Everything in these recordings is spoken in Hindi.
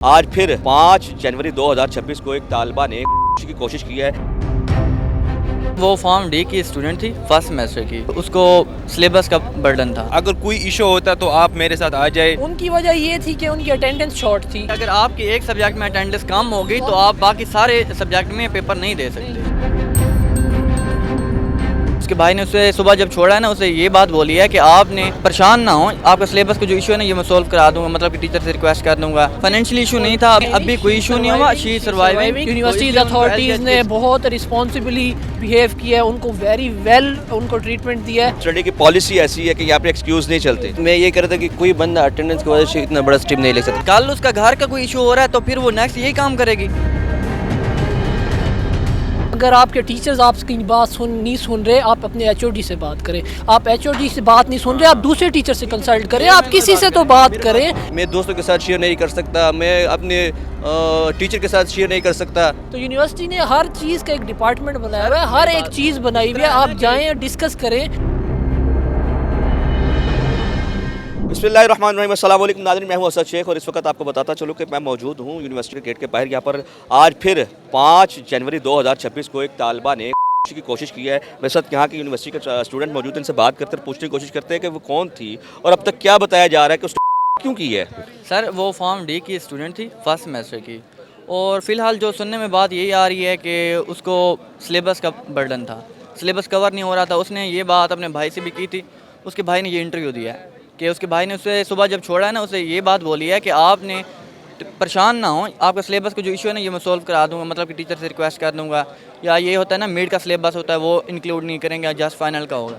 आज फिर 5 जनवरी 2026 को एक तालिबा ने की कोशिश की है। वो फॉर्म डी की स्टूडेंट थी, फर्स्ट सेमेस्टर की। उसको सिलेबस का बर्डन था। अगर कोई इशू होता तो आप मेरे साथ आ जाए। उनकी वजह ये थी कि उनकी अटेंडेंस शॉर्ट थी। अगर आपकी एक सब्जेक्ट में अटेंडेंस कम हो गई तो आप बाकी सारे सब्जेक्ट में पेपर नहीं दे सकते। उसके भाई ने उसे सुबह जब छोड़ा है ना, उसे ये बात बोली है कि आपने परेशान ना हो, आपका सिलेबस का जो इशू है ना ये मैं सॉल्व करा दूंगा, मतलब कि टीचर से रिक्वेस्ट कर दूंगा। फाइनेंशियल इशू नहीं था, अभी कोई इशू नहीं हुआ। She surviving. यूनिवर्सिटीज अथॉरिटीज ने बहुत रिस्पॉन्सिबली बिहेव किया है, उनको वेरी वेल उनको ट्रीटमेंट दिया है। स्टडी की पॉलिसी ऐसी है कि यहाँ पे एक्सक्यूज नहीं चलते। मैं ये कह रहा था कि कोई बंदा अटेंडेंस की वजह से इतना बड़ा स्टेप नहीं ले सकता। कल उसका घर का कोई इशू हो रहा है तो फिर वो नेक्स्ट यही काम करेगी। अगर आपके टीचर्स आपकी बात नहीं सुन रहे, आप अपने एचओडी से बात करें। आप एचओडी से बात नहीं सुन रहे, आप दूसरे टीचर से कंसल्ट करें, आप किसी से तो बात करें। मैं दोस्तों के साथ शेयर नहीं कर सकता, मैं अपने टीचर के साथ शेयर नहीं कर सकता। तो यूनिवर्सिटी ने हर चीज़ का एक डिपार्टमेंट बनाया हुआ है, हर एक चीज़ बनाई हुई है, आप जाएँ डिस्कस करें। बिस्मिल्लाहिर्रहमानिर्रहीम, अस्सलाम वालेकुम नाज़रीन, मैं हूं असद शेख और इस वक्त आपको बताता चलूं कि मैं मौजूद हूं यूनिवर्सिटी के गेट के बाहर। यहाँ पर आज फिर 5 जनवरी 2026 को एक तालिबा ने की कोशिश की है। मेरे साथ यहाँ के यूनिवर्सिटी के स्टूडेंट मौजूद हैं, इनसे बात करते हैं, पूछने की कोशिश करते हैं कि वो कौन थी और अब तक क्या बताया जा रहा है कि उसने क्यों की है। सर वो फॉर्म डी की स्टूडेंट थी, फर्स्ट सेमेस्टर की, और फ़िलहाल जो सुनने में बात यही आ रही है कि उसको सिलेबस का बर्डन था, सिलेबस कवर नहीं हो रहा था। उसने ये बात अपने भाई से भी की थी। उसके भाई ने ये इंटरव्यू दिया है कि उसके भाई ने उसे सुबह जब छोड़ा है ना, उसे ये बात बोली है कि आपने परेशान ना हो, आपका सिलेबस का जो इशू है ना ये मैं सॉल्व करा दूंगा, मतलब कि टीचर से रिक्वेस्ट कर दूंगा। या ये होता है ना, मिड का सिलेबस होता है वो इंक्लूड नहीं करेंगे, जस्ट फाइनल का होगा।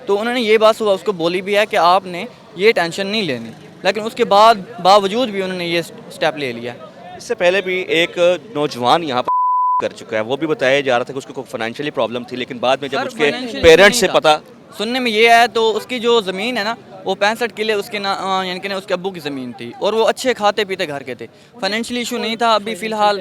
तो उन्होंने ये बात सुबह उसको बोली भी है कि आपने ये टेंशन नहीं लेनी, लेकिन उसके बावजूद भी उन्होंने ये स्टेप ले लिया। इससे पहले भी एक नौजवान यहाँ पर कर चुका है, वो भी बताया जा रहा था कि उसको कोई फाइनेंशियली प्रॉब्लम थी, लेकिन बाद में जब उसके पेरेंट्स से पता सुनने में ये आया तो उसकी जो ज़मीन है ना वो 65 किले उसके ना यानी कि उसके अब्बू की ज़मीन थी, और वो अच्छे खाते पीते घर के थे। फाइनेंशियल इशू नहीं था, अभी फ़िलहाल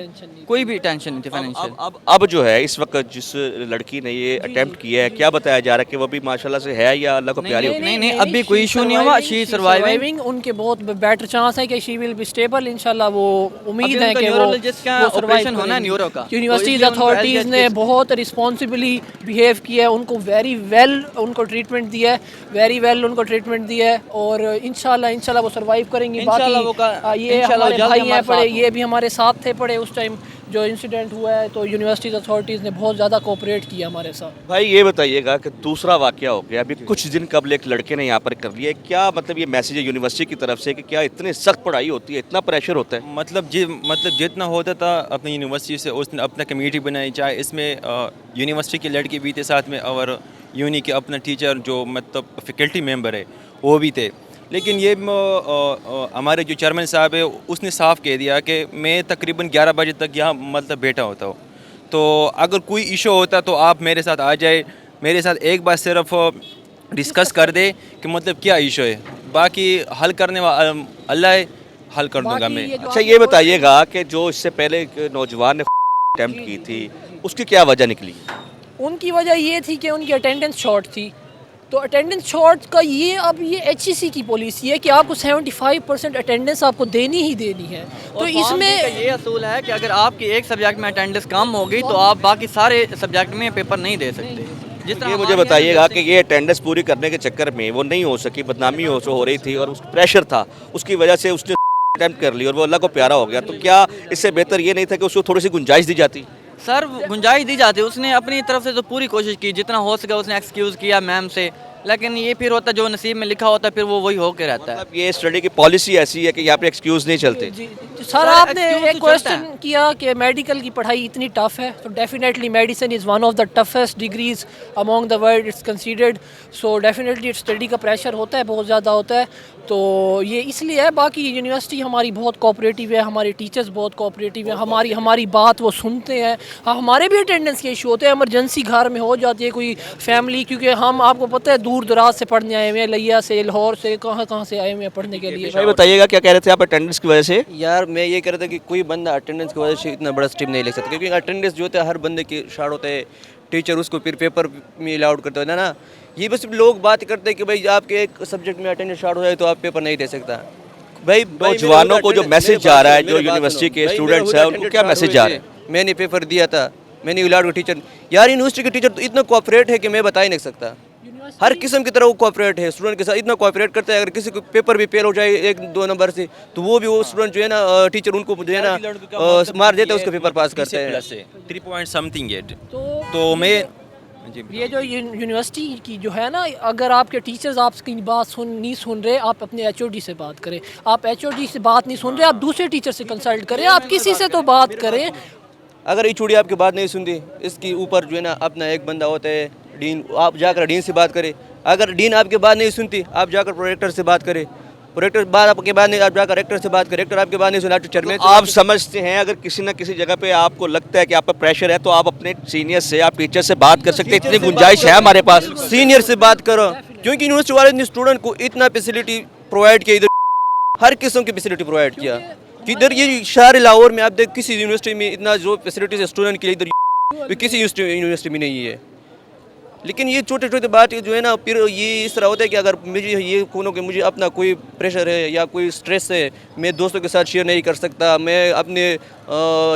कोई भी टेंशन नहीं थी फाइनेंशियल। अब जो है इस वक्त जिस लड़की ने ये अटेम्प्ट किया है, क्या बताया जा रहा है कि वो भी माशाल्लाह से है या अल्लाह को प्यारी हो? नहीं, अभी कोई इशू नहीं हुआ। She surviving. उनके बहुत बेटर चांस है कि शी विल बी स्टेबल इंशाल्लाह। वो उम्मीद है कि वो ऑपरेशन होना है न्यूरो का। यूनिवर्सिटीज अथॉरिटीज़ ने बहुत रिस्पॉन्सिबली बिहेव किया है, उनको वेरी वेल उनको ट्रीटमेंट दिया है, वेरी वेल उनको ट्रीटमेंट दिया है, और इंशाल्लाह वो सर्वाइव करेंगी। बाकी ये हमारे भाई हैं पढ़े, ये भी हमारे साथ थे पढ़े उस टाइम जो इंसिडेंट हुआ है। तो यूनिवर्सिटीज़ अथॉरिटीज़ ने बहुत ज़्यादा कोऑपरेट किया हमारे साथ। भाई ये बताइएगा कि दूसरा वाकया हो गया अभी कुछ दिन कबल, एक लड़के ने यहाँ पर कर लिया, क्या मतलब ये मैसेज है यूनिवर्सिटी की तरफ से कि क्या इतनी सख्त पढ़ाई होती है, इतना प्रेशर होता है? मतलब जितना होता था अपनी यूनिवर्सिटी से उसने अपना कमेटी बनाई, चाहे इसमें यूनिवर्सिटी के लड़के भी थे साथ में, और यूनी के अपना टीचर जो मतलब फैकल्टी मेंबर है वो भी थे। लेकिन ये हमारे जो चेयरमैन साहब है उसने साफ़ कह दिया कि मैं तकरीबन 11 बजे तक यहाँ मतलब बैठा होता हूँ, तो अगर कोई इशू होता तो आप मेरे साथ आ जाए, मेरे साथ एक बार सिर्फ डिस्कस कर दे कि मतलब क्या इशू है, बाकी हल करने वाला अल्लाह हल कर दूंगा मैं। अच्छा ये बताइएगा कि जो इससे पहले एक नौजवान ने अटेम्प्ट की थी उसकी क्या वजह निकली? उनकी वजह ये थी कि उनकी अटेंडेंस शॉर्ट थी। तो अटेंडेंस शॉर्ट का ये अब ये एचईसी की पॉलिसी है कि आपको 75% अटेंडेंस आपको देनी ही देनी है। तो इसमें ये असूल है कि अगर आपकी एक सब्जेक्ट में अटेंडेंस कम हो गई तो आप बाकी सारे सब्जेक्ट में पेपर नहीं दे सकते। ये मुझे बताइएगा कि ये अटेंडेंस पूरी करने के चक्कर में वो नहीं हो सकी, बदनामी हो रही थी और प्रेशर था, उसकी वजह से उसने अटेम्प्ट कर ली और वो अल्लाह को प्यारा हो गया। तो क्या इससे बेहतर ये नहीं था कि उसको थोड़ी सी गुंजाइश दी जाती? सर गुंजाइश दी जाती, उसने अपनी तरफ से तो पूरी कोशिश की, जितना हो सका उसने एक्सक्यूज़ किया मैम से, लेकिन ये फिर होता जो नसीब में लिखा होता फिर वो वही होके रहता है। मतलब ये स्टडी की पॉलिसी ऐसी है कि यहाँ पे एक्सक्यूज़ नहीं चलते। सर आपने एक क्वेश्चन किया कि मेडिकल की पढ़ाई इतनी टफ है, तो definitely medicine is one of the toughest degrees among the world, it's considered. So definitely study का प्रेशर होता है, बहुत ज़्यादा होता है। तो ये इसलिए है। बाकी यूनिवर्सिटी हमारी बहुत कोऑपरेटिव है, हमारे टीचर्स बहुत कोऑपरेटिव है, हमारी बात वो सुनते हैं। हाँ, हमारे भी अटेंडेंस के इशू होते हैं, इमरजेंसी घर में हो जाती है कोई फैमिली, क्योंकि हम आपको पता है दूर दराज से पढ़ने आए हुए हैं, लिया से, लाहौर से, कहाँ से आए हुए हैं पढ़ने के लिए। भाई बताइएगा क्या कह रहे थे आप अटेंडेंस की वजह से? यार मैं ये कह रहा था कि कोई बंदा अटेंडेंस की वजह से इतना बड़ा स्टेप नहीं ले सकता, क्योंकि अटेंडेंस जो होता है हर बंदे की शार्ट होता है, टीचर उसको फिर पेपर में अलाउड करते होता है ना। ये बस लोग बात करते हैं कि भाई आपके एक सब्जेक्ट में अटेंडेंस शार्ट हो जाए तो आप पेपर नहीं दे सकता। भाई नौजवानों को जो मैसेज जा रहा है, जो यूनिवर्सिटी के स्टूडेंट्स हैं उनको क्या मैसेज जा रहा है? मैंने पेपर दिया था, मैंने इलाड का टीचर, यार यूनिवर्सिटी के टीचर तो इतना कोऑपरेट है कि मैं बता ही नहीं सकता। हर किस्म की तरह वो कोऑपरेट है, स्टूडेंट के साथ इतना कोऑपरेट करता है। अगर किसी को पेपर भी फेल हो जाए 1-2 नंबर से, तो वो स्टूडेंट जो है ना, टीचर उनको जो है ना मार देता है, उसका पेपर पास करते हैं। 3 पॉइंट समथिंग एट। तो तो मैं ये जो यूनिवर्सिटी की जो है ना, अगर आपके टीचर्स आपकी बात नहीं सुन रहे, आप अपने एचओडी से बात करें। आप एचओडी से बात नहीं सुन रहे, आप दूसरे टीचर से कंसल्ट करें, आप किसी से तो बात करें। अगर एचओडी आपकी बात नहीं सुनती, इसके ऊपर जो है ना अपना एक बंदा होता है डीन, आप जाकर डीन से बात करें। अगर डीन आपकी बात नहीं सुनती, आप जाकर प्रोरेक्टर से बात करें। प्रोरेक्टर बात आपके बाद नहीं, आप जाकर रेक्टर से बात करें। रेक्टर आपके बात नहीं सुना, तो चेयरमैन आप समझते हैं अगर किसी ना किसी जगह पे आपको लगता है कि आप पर प्रेशर है, तो आप अपने सीनियर से, आप टीचर से बात कर सकते हैं। इतनी गुंजाइश है हमारे पास। सीनियर से बात करो, क्योंकि यूनिवर्सिटी वाले ने स्टूडेंट को इतना फैसिलिटी प्रोवाइड किया, इधर हर किस्म की फैसिलिटी प्रोवाइड किया कि इधर ये शहर लाहौर में आप देख किसी यूनिवर्सिटी में इतना जो फैसिलिटीज है स्टूडेंट के लिए इधर किसी यूनिवर्सिटी में नहीं है। लेकिन ये छोटे छोटे बात जो है ना, फिर ये इस तरह होता है कि अगर मुझे ये कोनो कि मुझे अपना कोई प्रेशर है या कोई स्ट्रेस है, मैं दोस्तों के साथ शेयर नहीं कर सकता, मैं अपने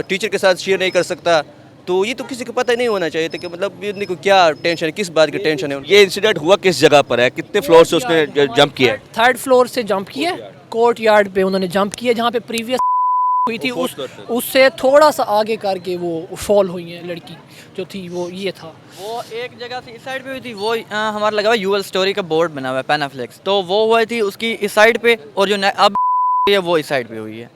टीचर के साथ शेयर नहीं कर सकता, तो ये तो किसी को पता ही नहीं होना चाहिए था कि मतलब ये को क्या टेंशन है, किस बात की टेंशन है। ये इंसिडेंट हुआ किस जगह पर है, कितने फ्लोर से उसने जंप किया? 3rd फ्लोर से जंप किया, कोर्ट यार्ड पे उन्होंने जंप किया, जहाँ पे प्रीवियस हुई थी उससे थोड़ा सा आगे करके वो फॉल हुई है लड़की जो थी, वो ये था। वो एक जगह से इस साइड पे हुई थी, वो हमारा लगा हुआ यूएल स्टोरी का बोर्ड बना हुआ है पैनाफ्लेक्स, तो वो हुई थी उसकी इस साइड पे, और जो अब है वो इस साइड पे हुई है।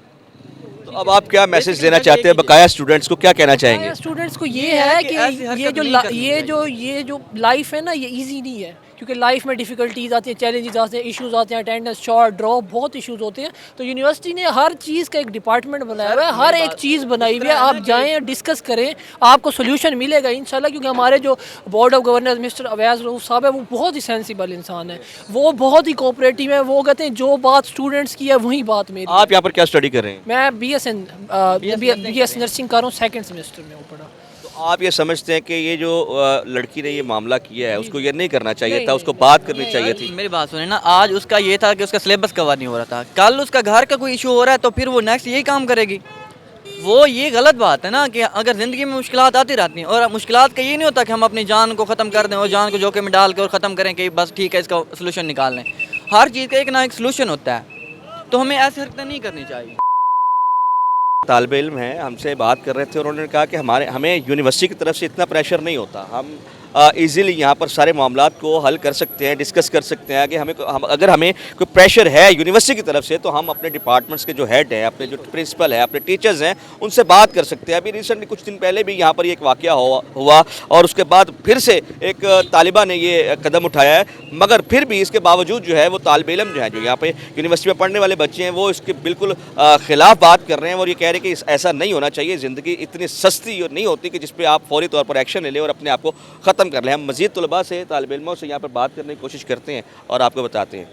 तो अब आप क्या मैसेज देना चाहते हैं बकाया स्टूडेंट्स को, क्या कहना चाहेंगे? स्टूडेंट्स को ये है कि ये जो लाइफ है ना, ये इजी नहीं है, क्योंकि लाइफ में डिफ़िकल्टीज आती हैं, चैलेंजेस आते हैं, इश्यूज आते हैं, अटेंडेंस शॉर्ट ड्रॉप, बहुत इश्यूज होते हैं। तो यूनिवर्सिटी ने हर चीज़ का एक डिपार्टमेंट बनाया हुआ है, हर एक चीज़ बनाई हुई है। आप जाएँ डिस्कस करें, आपको सोल्यूशन मिलेगा इंशाल्लाह, क्योंकि हमारे जो board of governors mister Awaiz Rauf साहब है, वो बहुत ही सेंसिबल इंसान है, वो बहुत ही कोऑपरेटिव है। वो कहते हैं जो बात स्टूडेंट्स की है वही बात मेरी। आप यहाँ पर क्या स्टडी कर रहे हैं? मैं BS नर्सिंग कर रहा हूँ, 2nd सेमेस्टर में वो पढ़ा। तो आप ये समझते हैं कि ये जो लड़की ने ये मामला किया है, उसको ये नहीं करना चाहिए था, उसको बात करनी चाहिए थी? मेरी बात सुने ना, आज उसका ये था कि उसका सिलेबस कवर नहीं हो रहा था, कल उसका घर का कोई इशू हो रहा है तो फिर वो नेक्स्ट यही काम करेगी। वो ये गलत बात है ना कि अगर ज़िंदगी में मुश्किलात आती रहती हैं, और मुश्किलात का ये नहीं होता कि हम अपनी जान को ख़त्म कर दें और जान को जोखिम में डाल के और ख़त्म करें कि बस ठीक है इसका सलूशन निकाल लें। हर चीज़ का एक ना एक सलूशन होता है, तो हमें ऐसी हरकतें नहीं करनी चाहिए। तालिबे इल्म हैं, हमसे बात कर रहे थे, और उन्होंने कहा कि हमें यूनिवर्सिटी की तरफ से इतना प्रेशर नहीं होता, हम इजीली यहाँ पर सारे मामलात को हल कर सकते हैं, डिस्कस कर सकते हैं कि अगर हमें कोई प्रेशर है यूनिवर्सिटी की तरफ से, तो हम अपने डिपार्टमेंट्स के जो हेड हैं, अपने जो प्रिंसिपल है, अपने टीचर्स हैं, उनसे बात कर सकते हैं। अभी रिसेंटली कुछ दिन पहले भी यहाँ पर एक वाक़या हुआ, और उसके बाद फिर से एक तालिबा ने ये कदम उठाया है, मगर फिर भी इसके बावजूद जो है वो तालिबे इल्म जो है, जो यहाँ पे यूनिवर्सिटी में पढ़ने वाले बच्चे हैं, वो इसके बिल्कुल ख़िलाफ़ बात कर रहे हैं, और ये कह रहे हैं कि ऐसा नहीं होना चाहिए। ज़िंदगी इतनी सस्ती और नहीं होती कि जिस पर आप फौरी तौर पर एक्शन ले लें और अपने आप को ख़त्म कर लें। हम मज़ीद तलबा से, तालिबे इल्मों से यहाँ पर बात करने की कोशिश करते हैं और आपको बताते हैं।